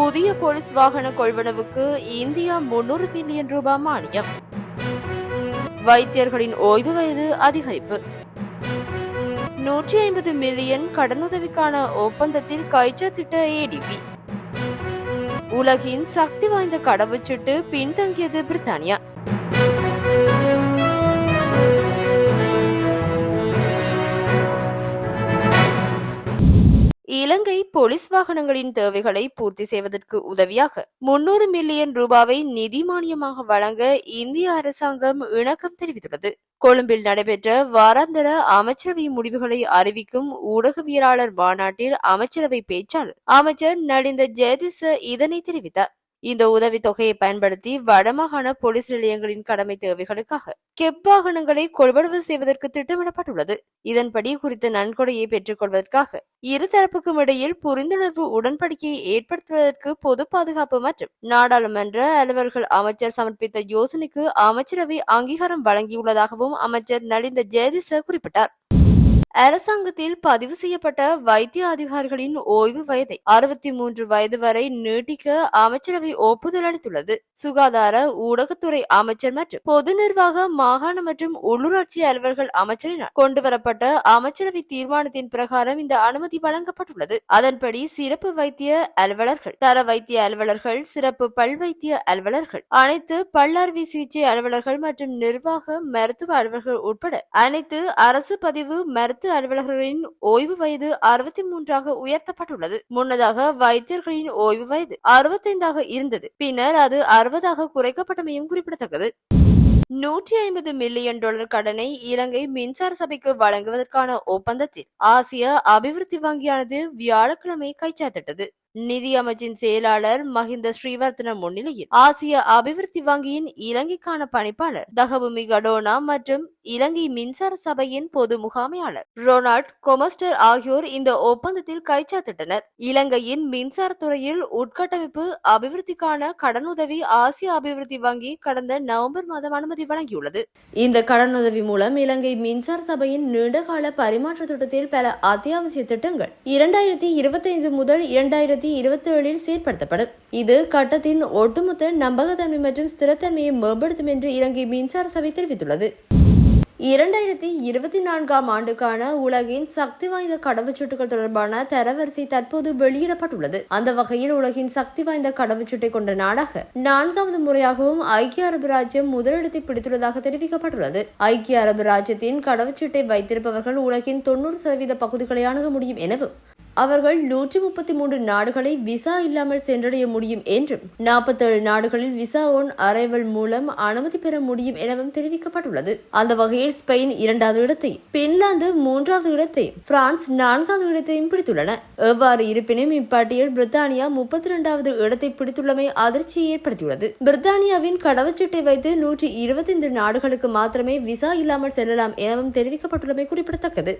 புதிய போலீஸ் வாகன கொள்வனவுக்கு India 300 billion ரூபாய் மானியம். வைத்தியர்களின் ஓய்வு வயது அதிகரிப்பு. 150 மில்லியன் கடனுதவிக்கான ஒப்பந்தத்தில் கைச்சாத்திட்ட ஏடிபி. உலகின் சக்தி வாய்ந்த கடவுச்சீட்டு பின்தங்கியது பிரித்தானியா. இலங்கை போலீஸ் வாகனங்களின் தேவைகளை பூர்த்தி செய்வதற்கு உதவியாக 300 மில்லியன் ரூபாவை நிதி மானியமாக வழங்க இந்திய அரசாங்கம் இணக்கம் தெரிவித்துள்ளது. கொழும்பில் நடைபெற்ற வாராந்தர அமைச்சரவை முடிவுகளை அறிவிக்கும் ஊடகவியலாளர் மாநாட்டில் அமைச்சரவை பேச்சாளர் அமைச்சர் நலிந்த ஜெயதிச இதனை தெரிவித்தார். இந்த உதவி தொகையை பயன்படுத்தி வடமாகாண போலீஸ் நிலையங்களின் கடமை தேவைகளுக்காக கெப் வாகனங்களை கொள்வனவு செய்வதற்கு திட்டமிடப்பட்டுள்ளது. இதன்படி குறித்த நன்கொடையை பெற்றுக் கொள்வதற்காக இருதரப்புக்கும் இடையில் புரிந்துணர்வு உடன்படிக்கையை ஏற்படுத்துவதற்கு பொது பாதுகாப்பு மற்றும் நாடாளுமன்ற அலுவல்கள் அமைச்சர் சமர்ப்பித்த யோசனைக்கு அமைச்சரவை அங்கீகாரம் வழங்கியுள்ளதாகவும் அமைச்சர் நலிந்த ஜெயதிச குறிப்பிட்டார். அரசாங்கத்தில் பதிவு செய்யப்பட்ட வைத்திய அதிகாரிகளின் ஓய்வு வயதை 63 வயது வரை நீட்டிக்க அமைச்சரவை ஒப்புதல் அளித்துள்ளது. சுகாதார ஊடகத்துறை அமைச்சர் மற்றும் பொது நிர்வாக மாகாண மற்றும் உள்ளூராட்சி அலுவலர்கள் அமைச்சரினால் கொண்டுவரப்பட்ட அமைச்சரவை தீர்மானத்தின் பிரகாரம் இந்த அனுமதி வழங்கப்பட்டுள்ளது. அதன்படி சிறப்பு வைத்திய அலுவலர்கள், தர வைத்திய அலுவலர்கள், சிறப்பு பல் வைத்திய அலுவலர்கள், அனைத்து பல்லறுவை சிகிச்சை அலுவலர்கள் மற்றும் நிர்வாக மருத்துவ அலுவலர்கள் உட்பட அனைத்து அரசு பதிவு மருத்துவ அலுவலர்களின் ஓய்வு வயது 63ஆக உயர்த்தப்பட்டுள்ளது. முன்னதாக வைத்தியர்களின் ஓய்வு வயது 65ஆக இருந்தது. பின்னர் அது 60ஆக குறைக்கப்பட்டமையும் குறிப்பிடத்தக்கது. 150 மில்லியன் டாலர் கடனை இலங்கை மின்சார சபைக்கு வழங்குவதற்கான ஒப்பந்தத்தில் ஆசிய அபிவிருத்தி வங்கியானது வியாழக்கிழமை கைச்சாத்திட்டது. நிதி அமைச்சின் செயலாளர் மஹிந்த ஸ்ரீவர்தன முன்னிலையில் ஆசிய அபிவிருத்தி வங்கியின் இலங்கைக்கான பணிப்பாளர் தகபுமி கடோனா மற்றும் இலங்கை மின்சார சபையின் பொது முகாமையாளர் ரொனால்ட் கொமஸ்டர் ஆகியோர் இந்த ஒப்பந்தத்தில் கைச்சாத்திட்டனர். இலங்கையின் மின்சாரத்துறையில் உட்கட்டமைப்பு அபிவிருத்திக்கான கடனுதவி ஆசிய அபிவிருத்தி வங்கி கடந்த நவம்பர் மாதம் அனுமதி வழங்கியுள்ளது. இந்த கடனுதவி மூலம் இலங்கை மின்சார சபையின் நீண்டகால பரிமாற்ற திட்டத்தில் பல அத்தியாவசிய திட்டங்கள் 2025 முதல் 2027 செயற்படுத்தப்படும். இது கட்டத்தின் ஒட்டுமொத்த நம்பகத்தன்மை மற்றும் ஸ்திரத்தன்மையை மேம்படுத்தும் என்று இலங்கை மின்சார சபை தெரிவித்துள்ளது. 2024ஆம் ஆண்டுக்கான உலகின் சக்தி வாய்ந்த கடவுச்சீட்டுகள் தொடர்பான தரவரிசை தற்போது வெளியிடப்பட்டுள்ளது. அந்த வகையில் உலகின் சக்தி வாய்ந்த கடவுச்சீட்டை கொண்ட நாடாக 4வது முறையாகவும் ஐக்கிய அரபு ராஜ்யம் முதலிடத்தை பிடித்துள்ளதாக தெரிவிக்கப்பட்டுள்ளது. ஐக்கிய அரபு ராஜ்யத்தின் கடவுச்சீட்டை வைத்திருப்பவர்கள் உலகின் 90% பகுதிகளை அணுக முடியும் எனவும் அவர்கள் 133 நாடுகளை விசா இல்லாமல் சென்றடைய முடியும் என்றும் 47 நாடுகளில் விசா ஒன் அரைவல் மூலம் அனுமதி பெற முடியும் எனவும் தெரிவிக்கப்பட்டுள்ளது. அந்த வகையில் ஸ்பெயின் 2வது இடத்தையும், பின்லாந்து 3வது இடத்தையும், பிரான்ஸ் 4வது இடத்தையும் பிடித்துள்ளன. எவ்வாறு இருப்பினும் இப்பட்டியல் பிரித்தானியா 32வது இடத்தை பிடித்துள்ளமை அதிர்ச்சியை ஏற்படுத்தியுள்ளது. பிரித்தானியாவின் கடவுச்சீட்டை வைத்து 125 நாடுகளுக்கு மாத்திரமே விசா இல்லாமல் செல்லலாம் எனவும் தெரிவிக்கப்பட்டுள்ளமை குறிப்பிடத்தக்கது.